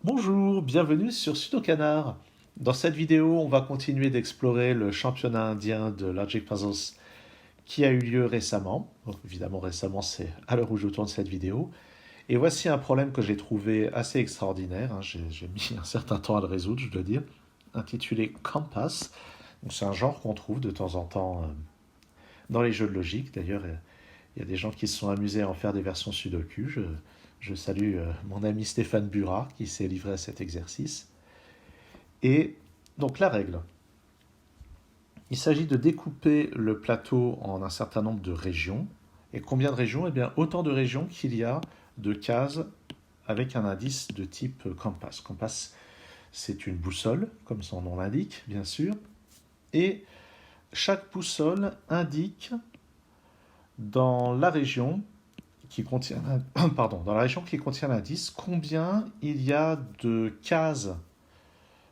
Bonjour, bienvenue sur Sudokanar. Dans cette vidéo, on va continuer d'explorer le championnat indien de Logic Puzzles qui a eu lieu récemment. Donc, évidemment, récemment, c'est à l'heure où je tourne cette vidéo. Et voici un problème que j'ai trouvé assez extraordinaire, hein. J'ai mis un certain temps à le résoudre, je dois dire, intitulé Compass. Donc, c'est un genre qu'on trouve de temps en temps dans les jeux de logique. D'ailleurs, il y a des gens qui se sont amusés à en faire des versions Sudoku. Je salue mon ami Stéphane Burat qui s'est livré à cet exercice. Et donc la règle, il s'agit de découper le plateau en un certain nombre de régions. Et combien de régions? Eh bien, autant de régions qu'il y a de cases avec un indice de type compass. Compass, c'est une boussole, comme son nom l'indique, bien sûr. Et chaque boussole indique dans la région qui contient, pardon, dans la région qui contient l'indice combien il y a de cases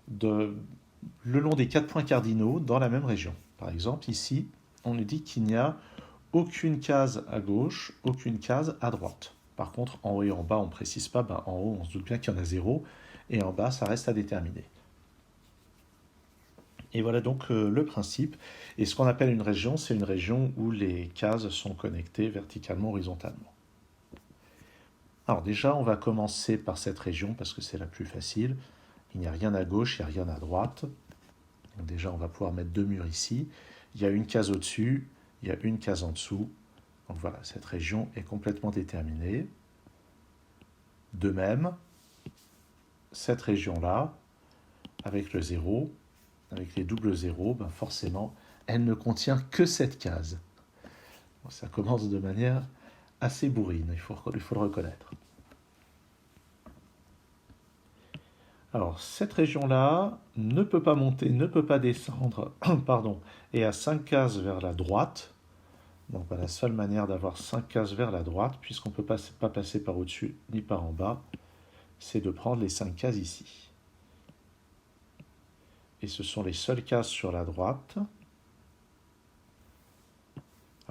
de, le long des 4 points cardinaux dans la même région. Par exemple, ici, on nous dit qu'il n'y a aucune case à gauche, aucune case à droite. Par contre, en haut et en bas, on ne précise pas. En haut, on se doute bien qu'il y en a zéro, et en bas, ça reste à déterminer. Et voilà donc le principe. Et ce qu'on appelle une région, c'est une région où les cases sont connectées verticalement, horizontalement. Alors déjà, on va commencer par cette région parce que c'est la plus facile. Il n'y a rien à gauche, il n'y a rien à droite. Donc déjà, on va pouvoir mettre deux murs ici. Il y a une case au-dessus, il y a une case en dessous. Donc voilà, cette région est complètement déterminée. De même, cette région-là, avec le zéro, avec les doubles zéros, ben forcément, elle ne contient que cette case. Bon, ça commence de manière assez bourrine, il faut le reconnaître. Alors, cette région-là ne peut pas monter, ne peut pas descendre, pardon, et a 5 cases vers la droite. Donc, bah, la seule manière d'avoir 5 cases vers la droite, puisqu'on ne peut pas passer par au-dessus ni par en bas, c'est de prendre les 5 cases ici. Et ce sont les seules cases sur la droite.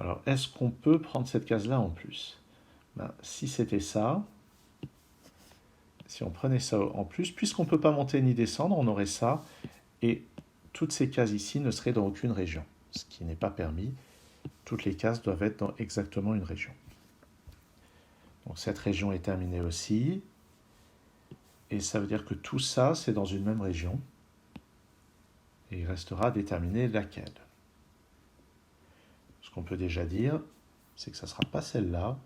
Alors, est-ce qu'on peut prendre cette case-là en plus? Ben, si c'était ça, si on prenait ça en plus, puisqu'on ne peut pas monter ni descendre, on aurait ça, et toutes ces cases ici ne seraient dans aucune région, ce qui n'est pas permis. Toutes les cases doivent être dans exactement une région. Donc cette région est terminée aussi, et ça veut dire que tout ça, c'est dans une même région, et il restera à déterminer laquelle. Ce qu'on peut déjà dire, c'est que ça ne sera pas celle-là,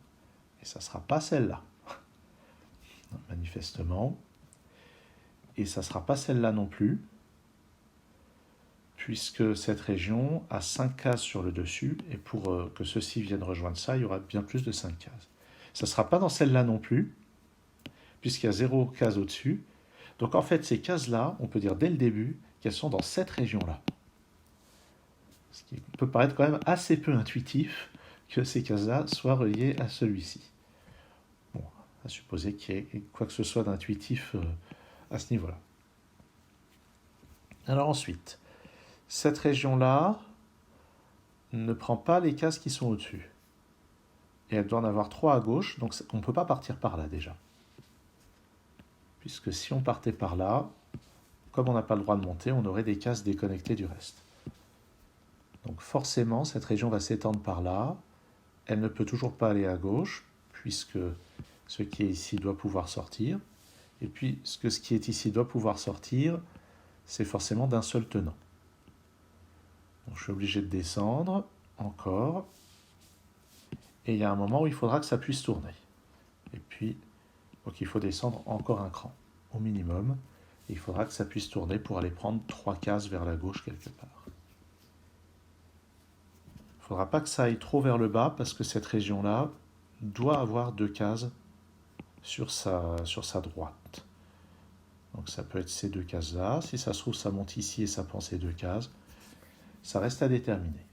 et ça ne sera pas celle-là, manifestement. Et ça ne sera pas celle-là non plus, puisque cette région a 5 cases sur le dessus, et pour que ceci vienne rejoindre ça, il y aura bien plus de 5 cases. Ça ne sera pas dans celle-là non plus, puisqu'il y a 0 case au-dessus. Donc en fait, ces cases-là, on peut dire dès le début qu'elles sont dans cette région-là. Ce qui peut paraître quand même assez peu intuitif que ces cases-là soient reliées à celui-ci. Bon, à supposer qu'il y ait quoi que ce soit d'intuitif à ce niveau-là. Alors ensuite, cette région-là ne prend pas les cases qui sont au-dessus. Et elle doit en avoir 3 à gauche, donc on ne peut pas partir par là déjà. Puisque si on partait par là, comme on n'a pas le droit de monter, on aurait des cases déconnectées du reste. Donc forcément, cette région va s'étendre par là. Elle ne peut toujours pas aller à gauche, puisque ce qui est ici doit pouvoir sortir. Et puis, ce qui est ici doit pouvoir sortir, c'est forcément d'un seul tenant. Donc, je suis obligé de descendre, encore. Et il y a un moment où il faudra que ça puisse tourner. Et puis, donc il faut descendre encore un cran, au minimum. Et il faudra que ça puisse tourner pour aller prendre 3 cases vers la gauche quelque part. Il ne faudra pas que ça aille trop vers le bas, parce que cette région-là doit avoir 2 cases sur sa droite. Donc ça peut être ces 2 cases-là. Si ça se trouve, ça monte ici et ça prend ces 2 cases. Ça reste à déterminer.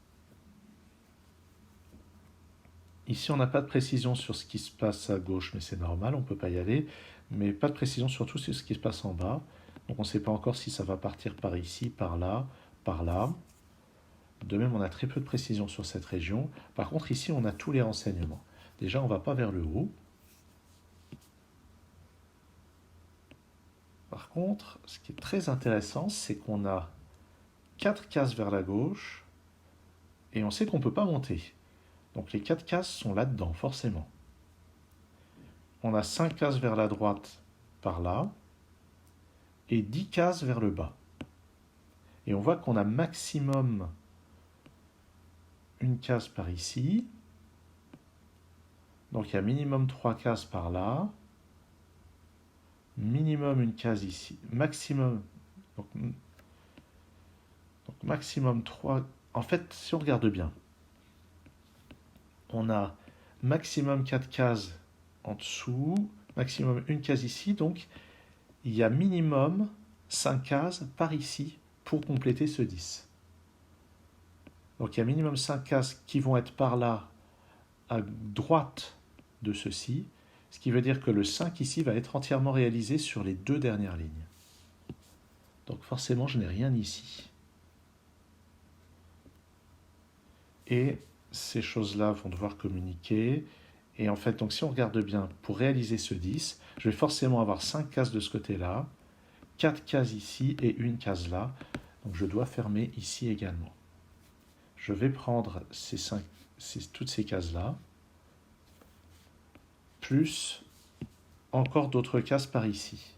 Ici, on n'a pas de précision sur ce qui se passe à gauche, mais c'est normal, on ne peut pas y aller. Mais pas de précision surtout sur ce qui se passe en bas. Donc on ne sait pas encore si ça va partir par ici, par là, par là. De même, on a très peu de précision sur cette région. Par contre, ici, on a tous les renseignements. Déjà, on ne va pas vers le haut. Par contre, ce qui est très intéressant, c'est qu'on a 4 cases vers la gauche et on sait qu'on ne peut pas monter. Donc les 4 cases sont là-dedans, forcément. On a 5 cases vers la droite par là et 10 cases vers le bas. Et on voit qu'on a maximum une case par ici. Donc il y a minimum 3 cases par là. Minimum une case ici. Maximum. Donc maximum 3. En fait, si on regarde bien, on a maximum 4 cases en dessous, maximum une case ici. Donc il y a minimum 5 cases par ici pour compléter ce 10. Donc il y a minimum 5 cases qui vont être par là, à droite de ceci, ce qui veut dire que le 5 ici va être entièrement réalisé sur les 2 dernières lignes. Donc forcément, je n'ai rien ici. Et ces choses-là vont devoir communiquer. Et en fait, donc si on regarde bien, pour réaliser ce 10, je vais forcément avoir 5 cases de ce côté-là, 4 cases ici et une case là. Donc je dois fermer ici également. Je vais prendre toutes ces cases-là, plus encore d'autres cases par ici.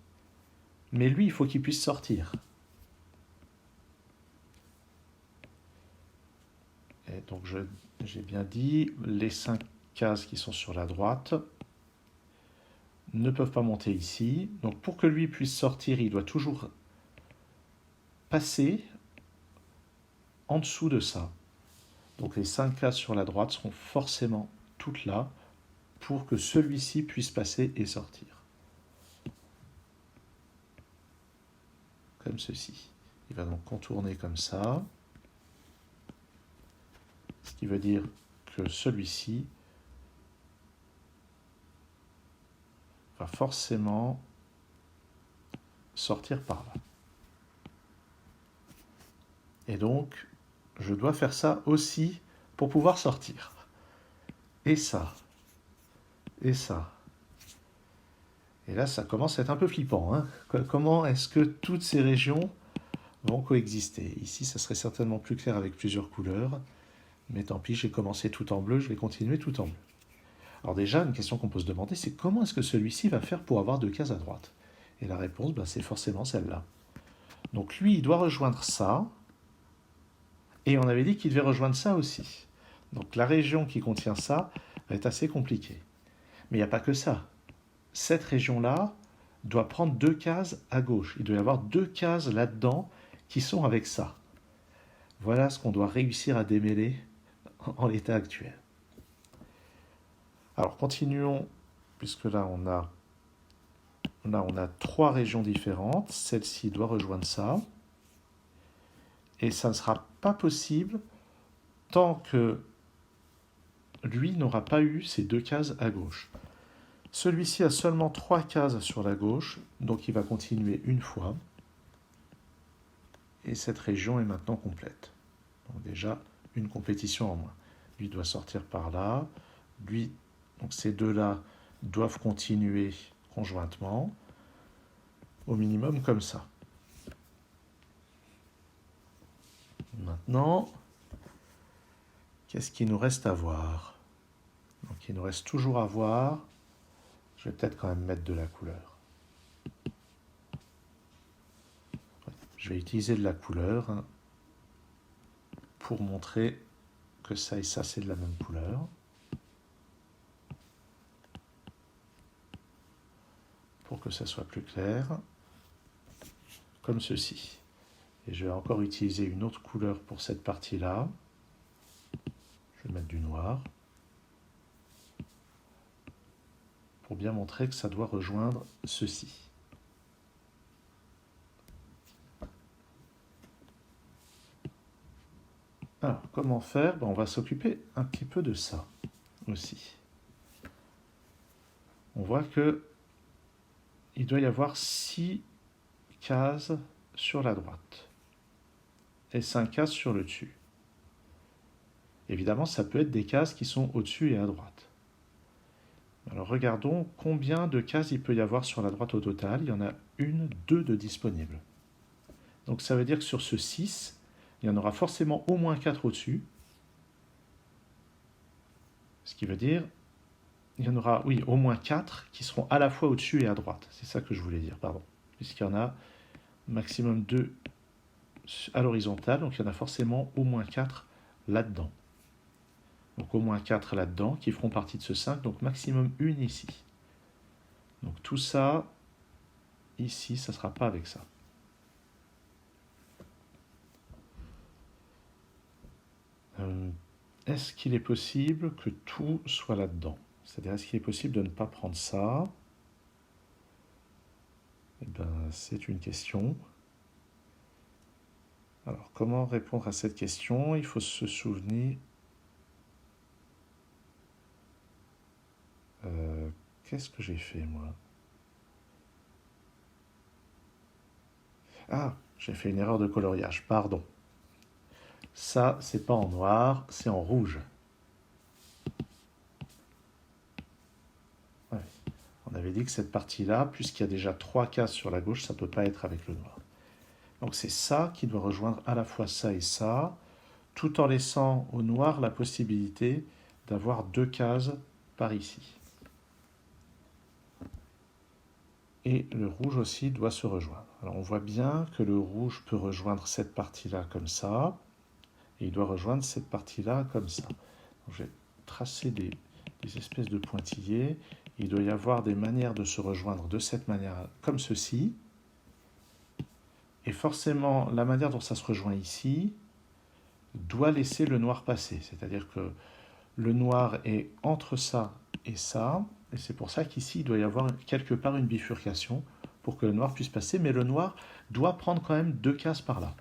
Mais lui, il faut qu'il puisse sortir. Et donc j'ai bien dit, les 5 cases qui sont sur la droite ne peuvent pas monter ici. Donc pour que lui puisse sortir, il doit toujours passer en dessous de ça. Donc les 5 cases sur la droite seront forcément toutes là pour que celui-ci puisse passer et sortir. Comme ceci. Il va donc contourner comme ça. Ce qui veut dire que celui-ci va forcément sortir par là. Et donc, je dois faire ça aussi pour pouvoir sortir. Et ça. Et ça. Et là, ça commence à être un peu flippant. Hein. Comment est-ce que toutes ces régions vont coexister? Ici, ça serait certainement plus clair avec plusieurs couleurs. Mais tant pis, j'ai commencé tout en bleu, je vais continuer tout en bleu. Alors déjà, une question qu'on peut se demander, c'est comment est-ce que celui-ci va faire pour avoir 2 cases à droite? Et la réponse, c'est forcément celle-là. Donc lui, il doit rejoindre ça. Et on avait dit qu'il devait rejoindre ça aussi. Donc la région qui contient ça va être assez compliquée. Mais il n'y a pas que ça. Cette région-là doit prendre 2 cases à gauche. Il doit y avoir 2 cases là-dedans qui sont avec ça. Voilà ce qu'on doit réussir à démêler en l'état actuel. Alors continuons, puisque là on a 3 régions différentes. Celle-ci doit rejoindre ça. Et ça ne sera pas possible tant que lui n'aura pas eu ces 2 cases à gauche. Celui-ci a seulement 3 cases sur la gauche, donc il va continuer une fois. Et cette région est maintenant complète. Donc déjà, une compétition en moins. Lui doit sortir par là. Lui, donc ces deux-là doivent continuer conjointement, au minimum comme ça. Maintenant, qu'est-ce qu'il nous reste à voir? Donc il nous reste toujours à voir. Je vais peut-être quand même mettre de la couleur. Je vais utiliser de la couleur pour montrer que ça et ça, c'est de la même couleur. Pour que ça soit plus clair. Comme ceci. Et je vais encore utiliser une autre couleur pour cette partie-là. Je vais mettre du noir. Pour bien montrer que ça doit rejoindre ceci. Alors, comment faire? On va s'occuper un petit peu de ça aussi. On voit que il doit y avoir 6 cases sur la droite et 5 cases sur le dessus. Évidemment, ça peut être des cases qui sont au-dessus et à droite. Alors regardons combien de cases il peut y avoir sur la droite au total. Il y en a une, deux de disponibles. Donc ça veut dire que sur ce 6, il y en aura forcément au moins 4 au-dessus. Ce qui veut dire, il y en aura, oui, au moins 4 qui seront à la fois au-dessus et à droite. C'est ça que je voulais dire, pardon. Puisqu'il y en a maximum 2 à l'horizontale, donc il y en a forcément au moins 4 là-dedans. Donc au moins 4 là-dedans qui feront partie de ce 5, donc maximum 1 ici. Donc tout ça, ici, ça ne sera pas avec ça. Est-ce qu'il est possible que tout soit là-dedans? C'est-à-dire, est-ce qu'il est possible de ne pas prendre ça? Eh bien, c'est une question. Alors, comment répondre à cette question? Il faut se souvenir... qu'est-ce que j'ai fait, moi? Ah, j'ai fait une erreur de coloriage, pardon. Ça, c'est pas en noir, c'est en rouge. Ouais. On avait dit que cette partie-là, puisqu'il y a déjà 3 cases sur la gauche, ça ne peut pas être avec le noir. Donc c'est ça qui doit rejoindre à la fois ça et ça, tout en laissant au noir la possibilité d'avoir 2 cases par ici. Et le rouge aussi doit se rejoindre. Alors on voit bien que le rouge peut rejoindre cette partie-là comme ça, et il doit rejoindre cette partie-là comme ça. Donc, je vais tracer des espèces de pointillés. Il doit y avoir des manières de se rejoindre de cette manière, comme ceci. Et forcément, la manière dont ça se rejoint ici doit laisser le noir passer. C'est-à-dire que le noir est entre ça, et c'est pour ça qu'ici, il doit y avoir quelque part une bifurcation pour que le noir puisse passer, mais le noir doit prendre quand même 2 cases par là.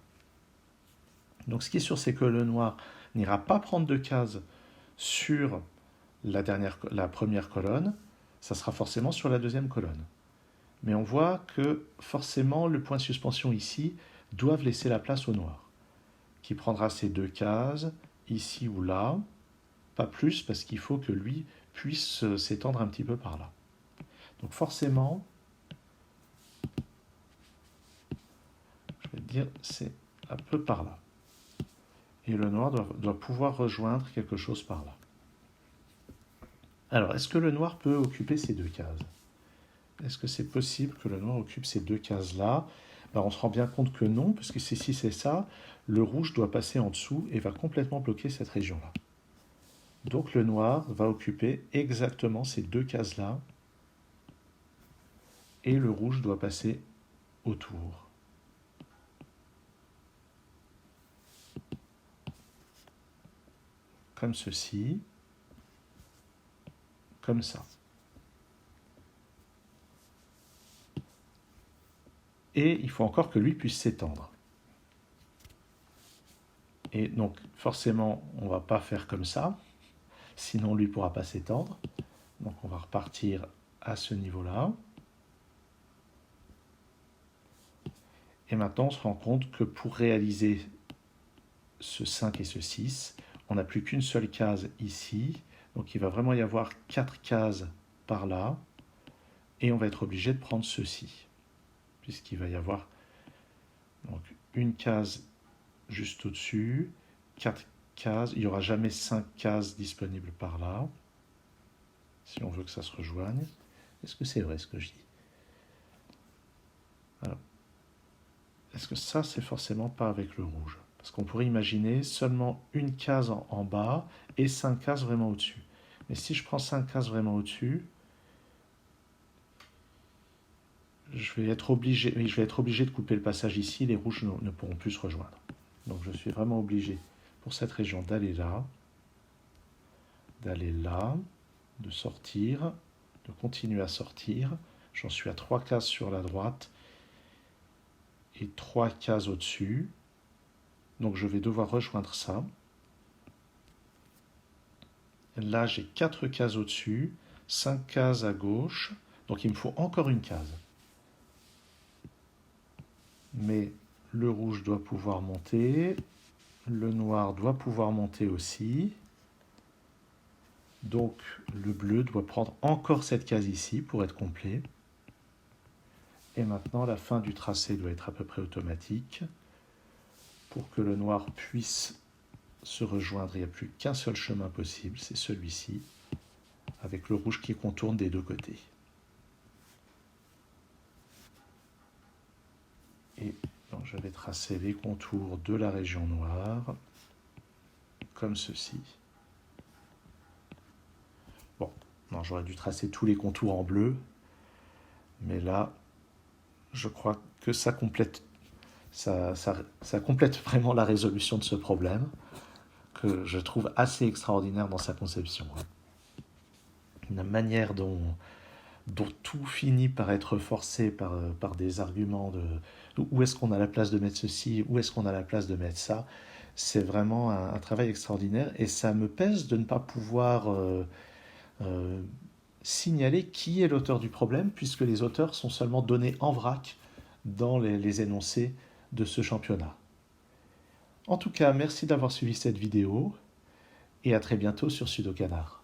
Donc ce qui est sûr, c'est que le noir n'ira pas prendre 2 cases sur la première colonne, ça sera forcément sur la deuxième colonne. Mais on voit que forcément, le point de suspension ici doivent laisser la place au noir, qui prendra ces 2 cases, ici ou là, pas plus, parce qu'il faut que lui puisse s'étendre un petit peu par là. Donc forcément, je vais dire, c'est un peu par là. Et le noir doit pouvoir rejoindre quelque chose par là. Alors, est-ce que le noir peut occuper ces 2 cases? Est-ce que c'est possible que le noir occupe ces 2 cases-là? Ben, on se rend bien compte que non, parce que si c'est ça, le rouge doit passer en dessous et va complètement bloquer cette région-là. Donc le noir va occuper exactement ces 2 cases-là, et le rouge doit passer autour. Comme ceci, comme ça. Et il faut encore que lui puisse s'étendre. Et donc forcément, on ne va pas faire comme ça, sinon lui ne pourra pas s'étendre. Donc on va repartir à ce niveau-là. Et maintenant, on se rend compte que pour réaliser ce 5 et ce 6, on n'a plus qu'une seule case ici. Donc il va vraiment y avoir 4 cases par là. Et on va être obligé de prendre ceci, puisqu'il va y avoir donc une case juste au-dessus, 4 cases. Il n'y aura jamais 5 cases disponibles par là, si on veut que ça se rejoigne. Est-ce que c'est vrai ce que je dis? Alors, est-ce que ça, c'est forcément pas avec le rouge? Parce qu'on pourrait imaginer seulement une case en bas et 5 cases vraiment au-dessus. Mais si je prends 5 cases vraiment au-dessus, je vais être obligé de couper le passage ici, les rouges ne pourront plus se rejoindre. Donc je suis vraiment obligé, pour cette région, d'aller là, de sortir, de continuer à sortir. J'en suis à 3 cases sur la droite et 3 cases au-dessus. Donc je vais devoir rejoindre ça. Là, j'ai 4 cases au-dessus, 5 cases à gauche, donc il me faut encore une case. Mais le rouge doit pouvoir monter, le noir doit pouvoir monter aussi. Donc le bleu doit prendre encore cette case ici pour être complet. Et maintenant la fin du tracé doit être à peu près automatique. Pour que le noir puisse se rejoindre, il n'y a plus qu'un seul chemin possible, c'est celui-ci, avec le rouge qui contourne des deux côtés. Et donc, je vais tracer les contours de la région noire, comme ceci. Bon, non, j'aurais dû tracer tous les contours en bleu, mais là, je crois que ça complète vraiment la résolution de ce problème, que je trouve assez extraordinaire dans sa conception. Une manière dont tout finit par être forcé par des arguments de où est-ce qu'on a la place de mettre ceci, où est-ce qu'on a la place de mettre ça. C'est vraiment un travail extraordinaire et ça me pèse de ne pas pouvoir euh, signaler qui est l'auteur du problème puisque les auteurs sont seulement donnés en vrac dans les énoncés de ce championnat. En tout cas, merci d'avoir suivi cette vidéo et à très bientôt sur Sudokanar.